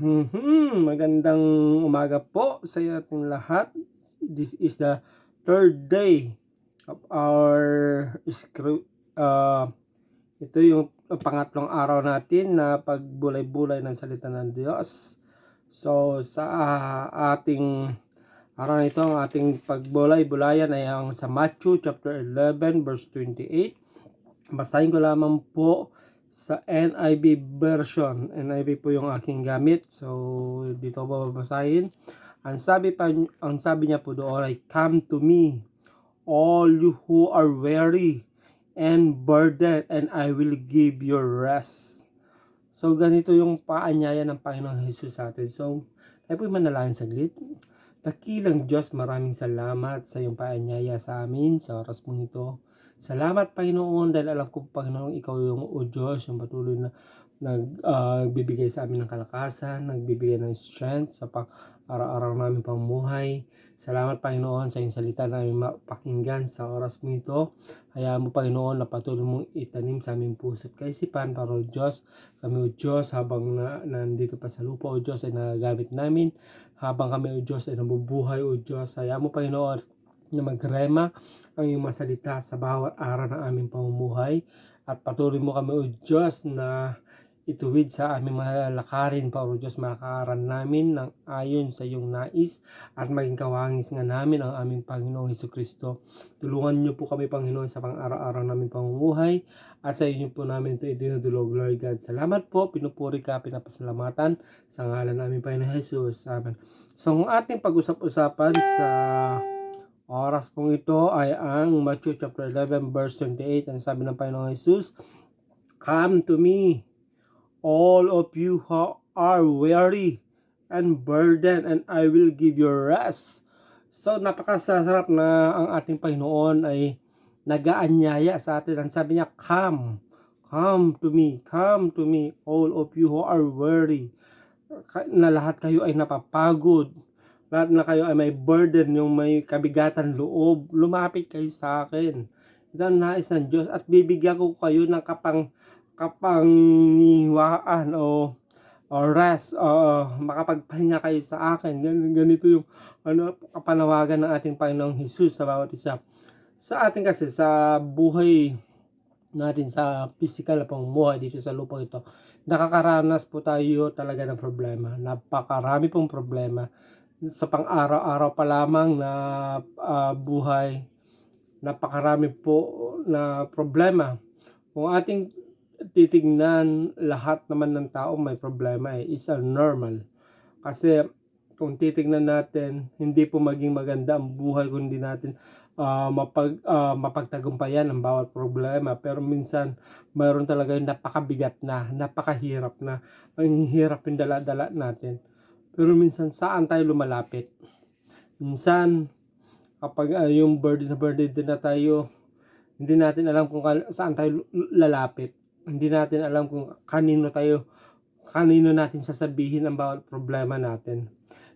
Magandang umaga po sa ating lahat. This is the third day of our ito yung pangatlong araw natin na pagbulay-bulay ng salita ng Diyos. So sa ating araw na ito, ang ating pagbulay-bulayan ay ang sa Matthew chapter 11 verse 28. Basahin ko lamang po sa NIV version. NIV po yung aking gamit. So dito ko babasahin. Ang sabi niya po doon ay, "Come to me, all you who are weary and burdened, and I will give you rest." So ganito yung paanyaya ng Panginoong Jesus sa atin. So tayo po manalangin saglit. Dakilang Diyos, maraming salamat sa iyong paanyaya sa amin sa oras mong ito. Salamat, Panginoon, dahil alam ko, Panginoon, ikaw yung o Diyos, yung patuloy na nagbibigay sa amin ng kalakasan, nagbibigay ng strength sa araw-araw namin pamumuhay. Salamat, Panginoon, sa iyong salita na namin mapakinggan sa oras mo ito. Hayaan mo, Panginoon, na patuloy mong itanim sa aming puso at kaisipan para, o Diyos, kami, o Diyos, habang nandito pa sa lupa, o Diyos, ay nagagamit namin. Habang kami, o Diyos, ay nabubuhay, o Diyos, hayaan mo, Panginoon, na magrema ang iyong mga salita sa bawat araw ng aming pamumuhay. At patuloy mo kami, o Diyos, na ituwid sa aming mga lakarin pa, o Diyos, malakaran namin ng ayon sa iyong nais at maging kawangis nga namin ang aming Panginoong Hesukristo. Tulungan niyo po kami, Panginoon, sa pang-araw-araw namin pamumuhay at sa inyo po namin ito idinudulog, Lord God. Salamat po, pinupuri ka, pinapasalamatan sa ngalan namin, Panginoon Jesus. Amen. So, ang ating pag-usap-usapan sa oras pong ito ay ang Matthew chapter 11 verse 28. Ang sabi ng Panginoong Jesus, "Come to me, all of you who are weary and burdened, and I will give you rest." So napakasarap na ang ating Panginoon ay nag-aanyaya sa atin. Ang sabi niya, "Come, come to me, all of you who are weary." Na lahat kayo ay napapagod, lahat na kayo ay may burden, yung may kabigatan loob, lumapit kayo sa akin. Ito ang nais ng Diyos at bibigyan ko kayo ng kapangiwaan o rest, makapagpahinga kayo sa akin. Ganito yung kapanawagan ng ating Panginoong Jesus sa bawat isa. Sa atin kasi, sa buhay natin, sa physical na pamumuhay dito sa lupang ito, nakakaranas po tayo talaga ng problema. Napakarami pong problema sa pang-araw-araw pa lamang na buhay. Napakarami po na problema. Kung ating titignan, lahat naman ng tao may problema it's normal. Kasi kung titignan natin, hindi po maging maganda ang buhay kung hindi natin mapagtagumpayan ang bawat problema. Pero minsan, mayroon talaga yung napakabigat na, napakahirap na, ang hirap yung dala-dala natin. Pero minsan, saan tayo lumalapit? Minsan, kapag yung burden din na tayo, hindi natin alam kung saan tayo lalapit. Hindi natin alam kung kanino natin sasabihin ang bawat problema natin.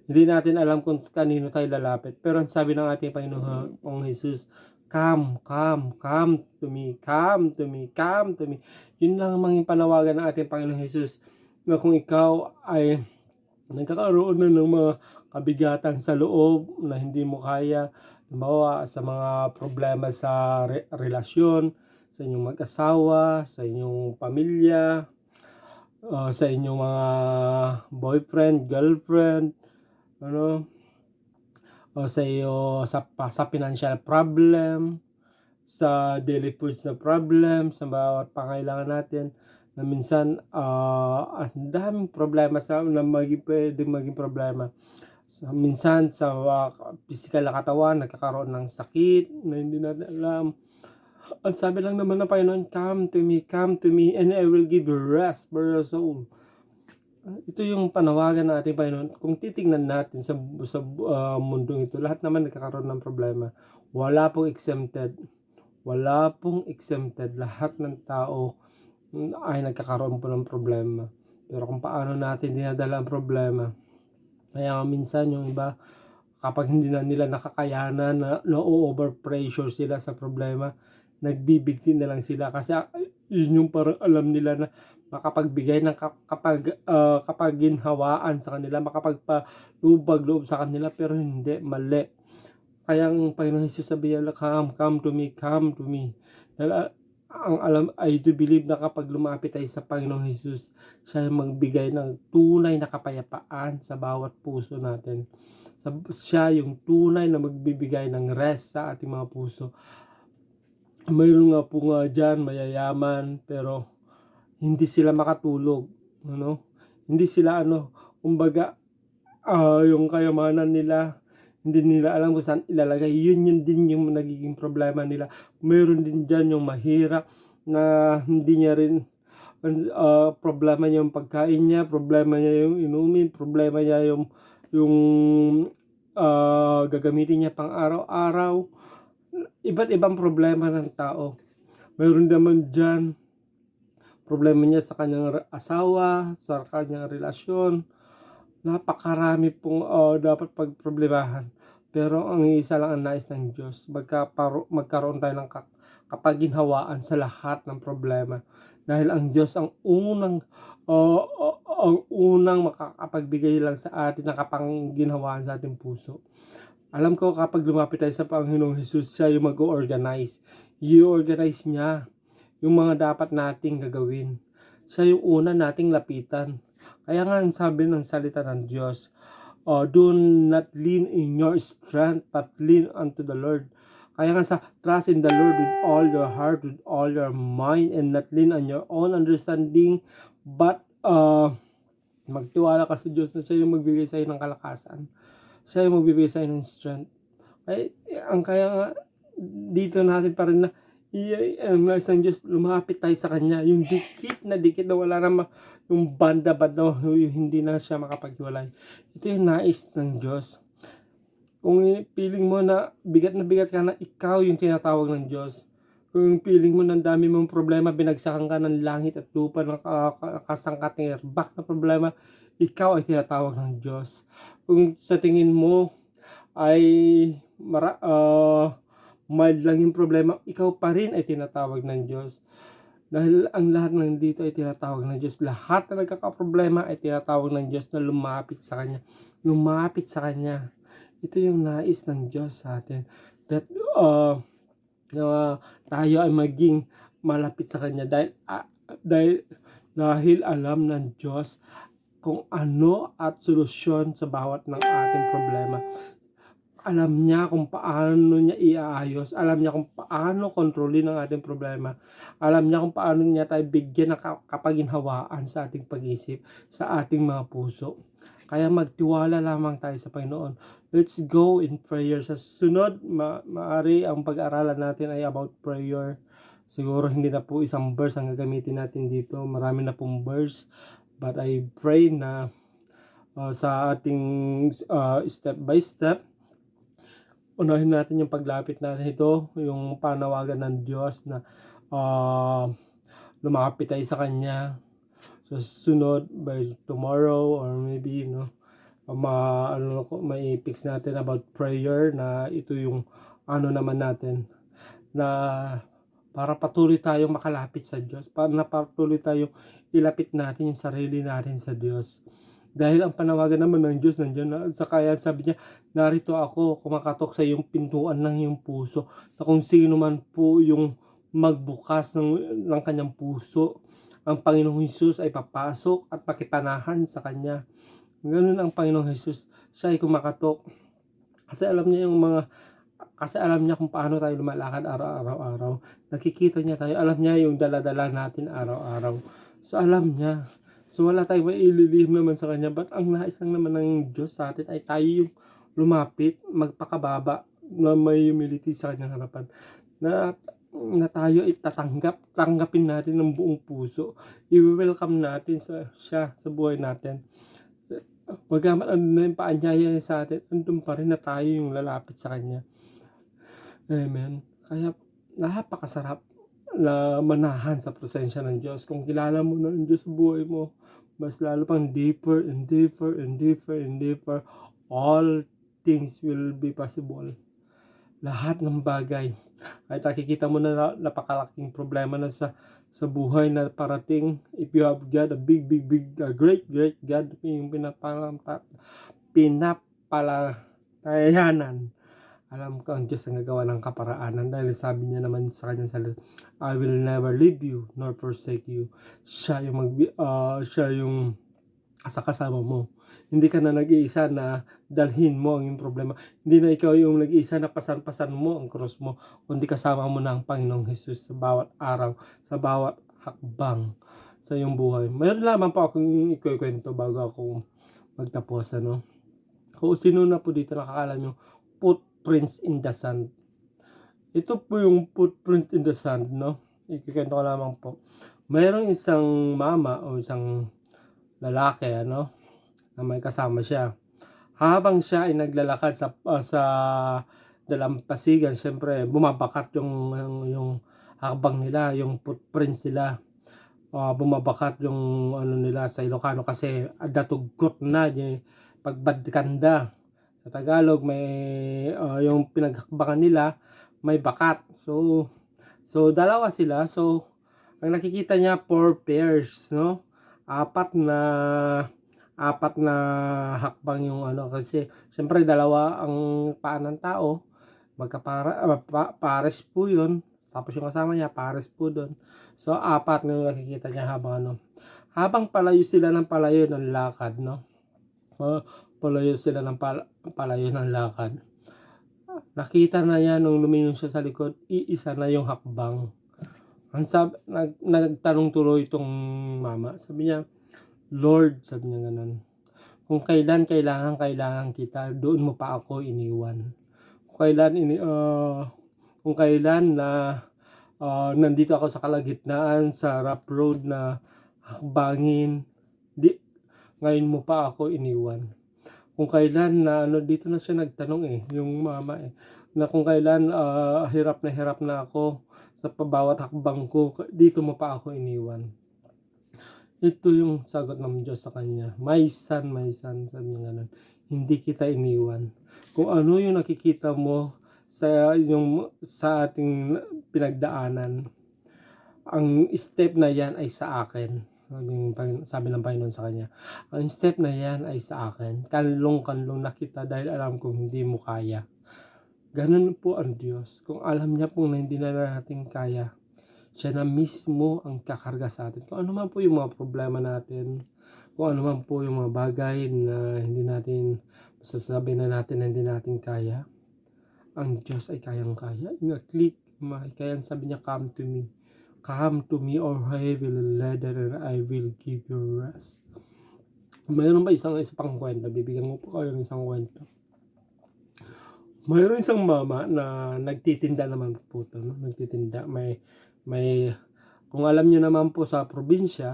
Hindi natin alam kung kanino tayo lalapit. Pero ang sabi ng ating Panginoong Jesus, "Come to me, come to me, come to me." Yun lang ang maging panawagan ng ating Panginoong Jesus, na kung ikaw ay nagkakaroon na ng mga kabigatan sa loob na hindi mo kaya, halimbawa sa mga problema sa relasyon, sa inyong mag-asawa, sa inyong pamilya, sa inyong mga boyfriend, girlfriend, o sa iyo sa financial problem, sa daily foods na problem, sa bawat pangailangan natin, na minsan ang daming problema na pwedeng maging problema. So, minsan sa physical na katawan, nagkakaroon ng sakit na hindi natin alam. At sabi lang naman ng Panginoon, come to me, and I will give you rest for your soul." Ito yung panawagan ng ating Panginoon. Kung titingnan natin sa mundong ito, lahat naman nagkakaroon ng problema. Wala pong exempted. Lahat ng tao ay nagkakaroon po ng problema. Pero kung paano natin dinadala ang problema, kaya minsan yung iba, kapag hindi na nila nakakayanan, na over-pressure sila sa problema, nagbibigti na lang sila kasi yun yung parang alam nila na makapagbigay ng kapaginhawaan sa kanila, makapagpalubag-loob sa kanila, pero hindi, mali. Kaya ang Panginoon Jesus sabi niya, come to me, come to me. Dahil ang alam, I do believe na kapag lumapit tayo sa Panginoong Jesus, siya yung magbigay ng tunay na kapayapaan sa bawat puso natin. Siya yung tunay na magbibigay ng rest sa ating mga puso. Mayroon nga po nga dyan, mayayaman, pero hindi sila makatulog. Hindi sila kumbaga, yung kayamanan nila, hindi nila alam kung saan ilalagay. Yun din yung nagiging problema nila. Mayroon din dyan yung mahirap na hindi niya rin problema niya yung pagkain niya, problema niya yung inumin, problema niya yung gagamitin niya pang araw-araw. Iba't ibang problema ng tao. Mayroon naman dyan problema niya sa kanyang asawa, sa kanyang relasyon. Napakarami pong dapat pagproblemahan. Pero ang isa lang ang nais ng Diyos, magkaroon tayo ng kapaginhawaan sa lahat ng problema. Dahil ang Diyos ang unang makakapagbigay lang sa atin ng kapaginhawaan sa ating puso. Alam ko kapag lumapit tayo sa Panginoong Jesus, siya yung mag-organize. I-organize niya yung mga dapat nating gagawin. Siya yung una nating lapitan. Kaya nga sabi ng salita ng Diyos, do not lean in your strength, but lean unto the Lord. Kaya nga trust in the Lord with all your heart, with all your mind, and not lean on your own understanding, but magtiwala ka sa Diyos na siya yung magbibigay sa'yo ng kalakasan. Siya yung magbibigay sa'yo ng strength. Kaya nga, dito natin pa rin na ang nais ng Diyos, lumapit tayo sa Kanya. Yung dikit na wala na yung banda-banda, hindi na siya makapaghiwalay. Ito yung nais ng Diyos. Kung feeling mo na bigat ka na, ikaw yung tinatawag ng Diyos. Kung feeling mo na dami mong problema, binagsakan ka ng langit at lupa, ng kasangkat ng erbak na problema, ikaw ay tinatawag ng Diyos. Kung sa tingin mo ay mild lang yung problema, ikaw pa rin ay tinatawag ng Diyos. Dahil ang lahat ng dito ay tinatawag ng Diyos. Lahat na nagkakaproblema ay tinatawag ng Diyos na lumapit sa Kanya. Lumapit sa Kanya. Ito yung nais ng Diyos sa atin. That tayo ay maging malapit sa Kanya. Dahil alam ng Diyos kung ano at solusyon sa bawat ng ating problema. Alam niya kung paano niya iaayos. Alam niya kung paano kontrolin ang ating problema. Alam niya kung paano niya tayo bigyan ng kapaginhawaan sa ating pag-isip, sa ating mga puso. Kaya magtiwala lamang tayo sa Panginoon. Let's go in prayer. Sa susunod, maaari ang pag-aralan natin ay about prayer. Siguro hindi na po isang verse ang gagamitin natin dito. Marami na pong verse. But I pray na sa ating step by step, unahin natin yung paglapit natin ito, yung panawagan ng Diyos na lumapit tayo sa Kanya. So sunod, by tomorrow or maybe may fix natin about prayer, na ito yung naman natin na para patuloy tayong makalapit sa Diyos, para patuloy tayong ilapit natin yung sarili natin sa Diyos. Dahil ang panawagan naman ng Diyos nandiyan na sa kaya sabi niya, narito ako, kumakatok sa iyong pintuan ng iyong puso, na kung sino man po yung magbukas ng kanyang puso, ang Panginoong Hesus ay papasok at pakipanahan sa kanya. Ganun ang Panginoong Hesus, siya ay kumakatok. Kasi alam niya kung paano tayo lumalakad araw-araw. Nakikita niya tayo, alam niya yung dala-dala natin araw-araw. So alam niya. So wala tayong maililihim naman sa Kanya. But ang nais lang naman ng Diyos sa atin ay tayo yung lumapit, magpakababa, na may humility sa Kanyang harapan. Na tayo ay tanggapin natin ng buong puso. I-welcome natin siya sa buhay natin. Magamat ano na yung paanyaya sa atin, andun pa rin na tayo yung lalapit sa Kanya. Amen. Kaya napakasarap na manahan sa presensya ng Diyos. Kung kilala mo na ang Diyos sa buhay mo, mas lalo pang deeper and deeper and deeper and deeper, all things will be possible. Lahat ng bagay. Ay nakikita mo na napakalaking problema na sa sa buhay na parating. If you have God, a big, great God, yung pinapalatayanan. Alam ko ang Diyos ang gagawa ng kaparaanan dahil sabi niya naman sa kanyang salita, I will never leave you nor forsake you. Siya yung kasama mo. Hindi ka na nag-iisa na dalhin mo ang iyong problema. Hindi na ikaw yung nag-iisa na pasan-pasan mo ang cross mo, kundi kasama mo na ang Panginoong Jesus sa bawat araw, sa bawat hakbang sa iyong buhay. Mayroon lamang po akong ikukwento bago ako magtapos. Kung sino na po dito nakakalam yung footprints in the sand. Ito po yung footprint in the sand, Ikikwento ko lamang po. Mayroong isang mama o isang lalaki, na may kasama siya. Habang siya ay naglalakad sa dalampasigan, syempre bumabakat yung hakbang nila, yung footprints nila. Bumabakat yung nila sa Ilocano kasi datugkot na yung pagbadkanda. Sa Tagalog may yung pinaghakbangan nila may bakat. So dalawa sila. So ang nakikita niya 4 pairs, apat na hakbang yung kasi syempre dalawa ang paa ng tao, pares po yun, tapos yung kasama niya pares po doon. So apat na nakikita niya habang palayo sila ng palayo ng lakad, palayo sila ng palayo ng lakad. Nakita na niya nung lumingon siya sa likod, iisa na yung hakbang. Nagtanong tuloy itong mama. Sabi niya, Lord, sabi niya ganun, kung kailan kailangan kita, doon mo pa ako iniwan. Kung kailan na nandito ako sa kalagitnaan, sa rough road na hakbangin, ngayon mo pa ako iniwan. Kung kailan na dito na siya nagtanong yung mama na kung kailan hirap na ako sa bawat hakbang ko, dito mo pa ako iniwan. Ito yung sagot ng Diyos sa kanya. My son, sabi niya ganun, hindi kita iniwan. Kung ano yung nakikita mo sa ating pinagdaanan, ang step na yan ay sa akin. Sabi ng Panginoon sa kanya, ang step na yan ay sa akin. Kanlong na kita dahil alam kong hindi mo kaya. Ganun po ang Diyos. Kung alam niya po na hindi na natin kaya, siya na mismo ang kakarga sa atin. Kung ano man po yung mga problema natin, kung ano man po yung mga bagay na hindi natin masasabi na hindi natin kaya, ang Diyos ay kayang-kaya. Click, kaya sabi niya, come to me or heavy laden and I will give you rest. Mayroon ba isa pang kwento? Bibigyan ko po kayo ng isang kwento. Mayroon isang mama na nagtitinda naman po ito, nagtitinda. May kung alam niyo naman po sa probinsya,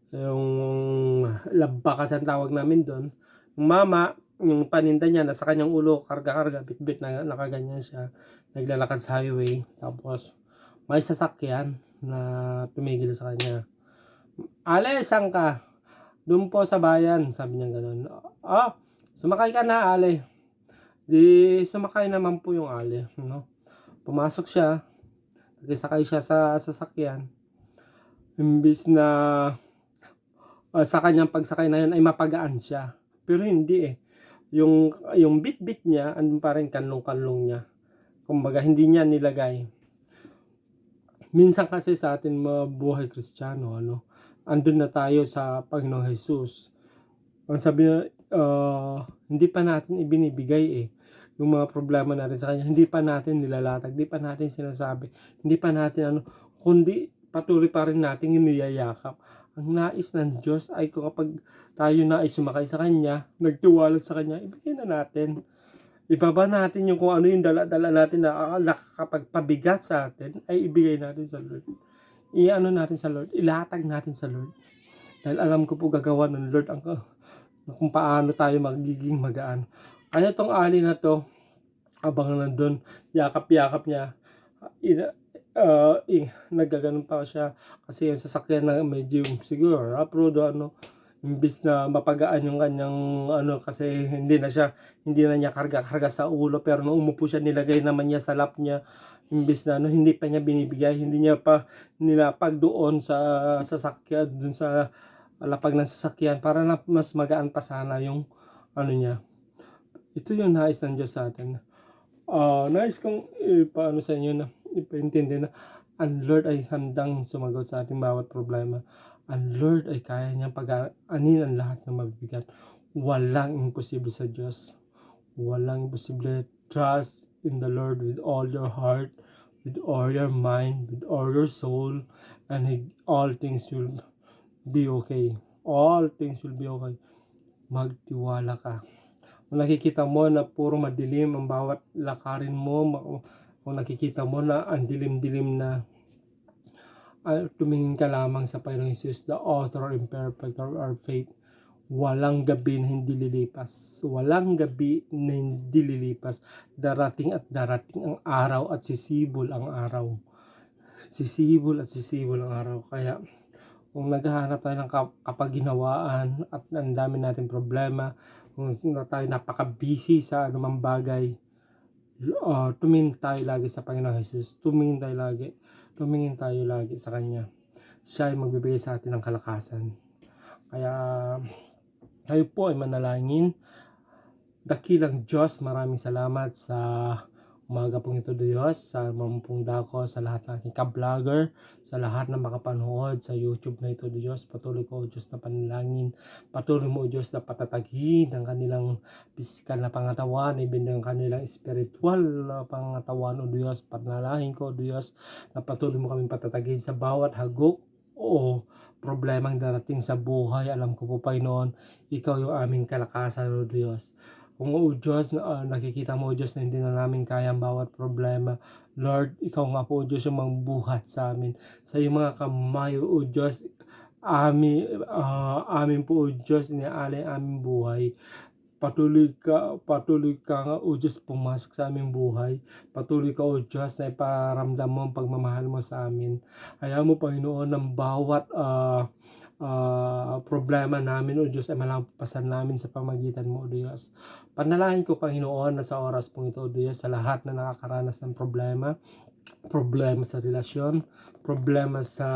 yung labba kasi ang tawag namin doon. Yung mama, yung paninda niya nasa kanyang ulo, karga-karga, bit-bit na nakaganyan siya. Naglalakad sa highway, tapos may sasakyan na tumigil sa kanya. Ale, saan ka? Doon po sa bayan, sabi niya gano'n. Sumakay ka na, Ale. Di sumakay naman po yung Ale, Pumasok siya, nakisakay siya sa sasakyan. Imbis na sa kanyang pagsakay na yun ay mapagaan siya. Pero hindi Yung bit-bit niya, andun pa rin kanlong-kanlong niya. Kumbaga, hindi niya nilagay. Minsan kasi sa atin mga buhay Kristiyano, andun na tayo sa Panginoong Jesus. Ang sabi niya, hindi pa natin ibinibigay yung mga problema natin sa kanya, hindi pa natin nilalatag, hindi pa natin sinasabi, hindi pa natin kundi patuloy pa rin natin iniyayakap. Ang nais ng Diyos ay kung kapag tayo na ay sumakay sa kanya, nagtiwala sa kanya, ibigay na natin. Ibaba natin yung kung ano yung dala-dala natin na nakakapagpabigat sa atin, ay ibigay natin sa Lord. Natin sa Lord, ilatag natin sa Lord. Dahil alam ko po gagawa ng Lord kung paano tayo magiging magaan. Kaya itong Ali na to, abang nandun, yakap-yakap niya, nagaganon pa siya kasi yung sasakyan na medyo siguro road, imbis na mapagaan yung kanyang kasi hindi na niya karga sa ulo, pero nung umupo siya nilagay naman niya sa lap niya imbes na hindi pa niya binibigay, hindi niya pa nilapag doon sa sasakyan, doon sa lapag ng sasakyan para na mas magaan pa sana yung niya. Ito yung nais ng Diyos sa atin. Nais kong ipaano sa inyo na ipaintindi na ang Lord ay handang sumagot sa ating bawat problema. Ang Lord ay kaya niyang pag-anin ang lahat ng mabibigat. Walang imposible sa Diyos. Walang imposible. Trust in the Lord with all your heart, with all your mind, with all your soul, and all things will be okay. All things will be okay. Magtiwala ka. Kung nakikita mo na puro madilim ang bawat lakarin mo, kung nakikita mo na ang dilim-dilim na, tumingin ka lamang sa Panginoong Jesus, the author and perfecter of our faith. Walang gabi na hindi lilipas. Walang gabi na hindi lilipas. Darating at darating ang araw at sisibol ang araw. Sisibol at sisibol ang araw. Kaya kung naghahanap tayo ng kapaginawaan at ang dami nating problema, kung tayo napaka-busy sa anumang bagay, tumingin tayo lagi sa Panginoong Jesus. Tumingin tayo lagi sa Kanya. Siya ay magbibigay sa atin ng kalakasan. Kaya tayo po ay manalangin. Dakilang Diyos, maraming salamat sa umaga pong ito, Diyos, sa mampung dako, sa lahat ng aking ka-vlogger, sa lahat na makapanood sa YouTube na ito, Diyos. Patuloy ko, Diyos, na panalangin. Patuloy mo, Diyos, na patatagin ang kanilang pisikal na pangatawan, ibig ang kanilang spiritual na pangatawan, O Diyos. Panalangin ko, Diyos, na patuloy mo kaming patatagin sa bawat hagok o problemang darating sa buhay. Alam ko po, Panginoon, Ikaw yung aming kalakasan, O Diyos. Kung O Diyos, nakikita mo, O Diyos, na hindi na namin kaya ang bawat problema, Lord, Ikaw nga po, O Diyos, yung magbuhat sa amin. Sa iyong mga kamay, O Diyos, amin po, O Diyos, iniaalay ang aming buhay. Patuloy ka nga, O Diyos, pumasok sa aming buhay. Patuloy ka, O Diyos, na iparamdam mo ang pagmamahal mo sa amin. Kaya mo, Panginoon, ng bawat problema namin, O Diyos, ay malampasan namin sa pamagitan mo, O Diyos. Panalangin ko, Panginoon, na sa oras pong ito, O Diyos, sa lahat na nakakaranas ng problema sa relasyon, problema sa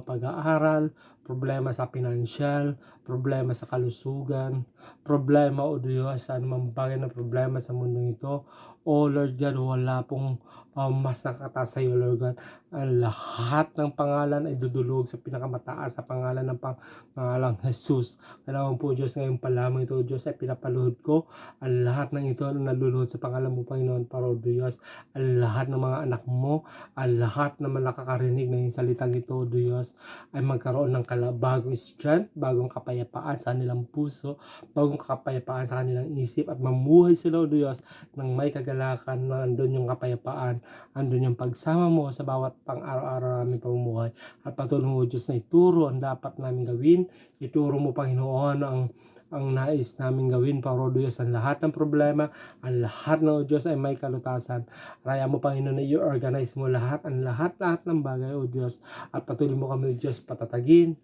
pag-aaral, problema sa pinansyal, problema sa kalusugan, problema, O Diyos, sa anumang bagay na problema sa mundong ito. O Lord God, wala pong mas nakataas sa iyo, Lord God. Ang lahat ng pangalan ay dudulog sa pinakamataas sa pangalan ng pangalang Jesus. Kailangan po, Diyos, ngayon pa lamang ito, Diyos, ay pinapaluhod ko ang lahat ng ito na naluluhod sa pangalan mo, Panginoon, para, O Diyos, ang lahat ng mga anak mo, ang lahat na nakakarinig ng salitang ito, O Diyos, ay magkaroon ng bagong strength, bagong kapayapaan sa kanilang puso, bagong kapayapaan sa kanilang isip, at mamuhay sila, O Diyos, ng may kagalakan na andun yung kapayapaan, andun yung pagsama mo sa bawat pang-araw-araw namin pamumuhay. At patuloy mo, O Diyos, na ituro ang dapat namin gawin, ituro mo, Panginoon, ang nais namin gawin para, O Diyos, ang lahat ng problema, ang lahat ng, O Diyos, ay may kalutasan. Raya mo, Panginoon, na i-organize mo lahat ng bagay, O Diyos, at patuloy mo kami, O Diyos, patatagin.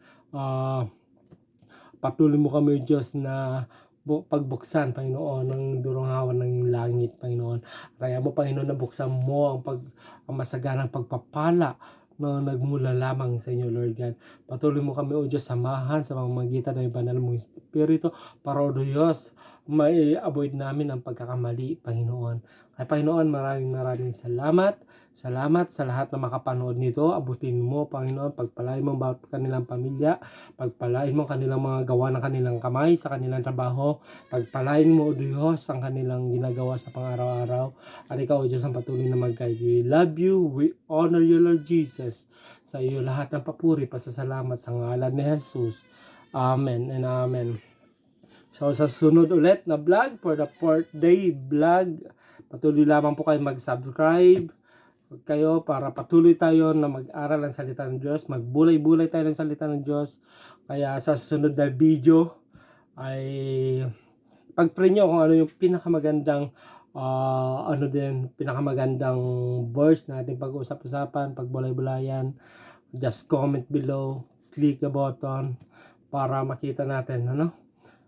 Patuloy mo kami, O Diyos, na pagbuksan, Panginoon, ng durunghawan ng langit, Panginoon. Kaya mo, Panginoon, na buksan mo ang masaganang pagpapala na nagmula lamang sa inyo, Lord God. Patuloy mo kami, O Diyos, samahan sa pamamagitan ng banal mong Espiritu para, O Diyos, may avoid namin ang pagkakamali, Panginoon. Kaya, Panginoon, maraming salamat. Salamat sa lahat na makapanood nito. Abutin mo, Panginoon, pagpalain mo bawat kanilang pamilya, pagpalain mo kanilang mga gawa ng kanilang kamay sa kanilang trabaho, pagpalain mo, O Diyos, ang kanilang ginagawa sa pang-araw-araw. At ikaw, O Diyos, ang patuloy na mag-guide. We love you, we honor you, Lord Jesus. Sa iyo lahat ng papuri, pasasalamat sa ngalan ni Jesus. Amen and amen. So sa sunod ulit na vlog, for the 4th day vlog, patuloy lamang po kayo mag-subscribe kayo para patuloy tayo na mag-aral ng salita ng Diyos, magbulay-bulay tayo ng salita ng Diyos. Kaya sa susunod na video ay pag-pray nyo kung ano yung pinakamagandang pinakamagandang verse na ating pag-usap-usapan, pagbulay-bulayan. Just comment below, click the button para makita natin,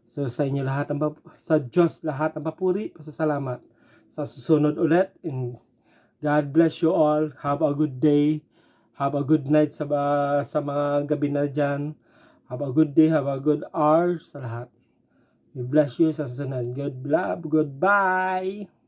So sa inyo lahat sa Diyos lahat ang papuri, pasasalamat. Sa susunod ulit, in God bless you all. Have a good day. Have a good night sa mga gabi na dyan. Have a good day. Have a good hour sa lahat. We bless you sa susunod. Good love. Goodbye.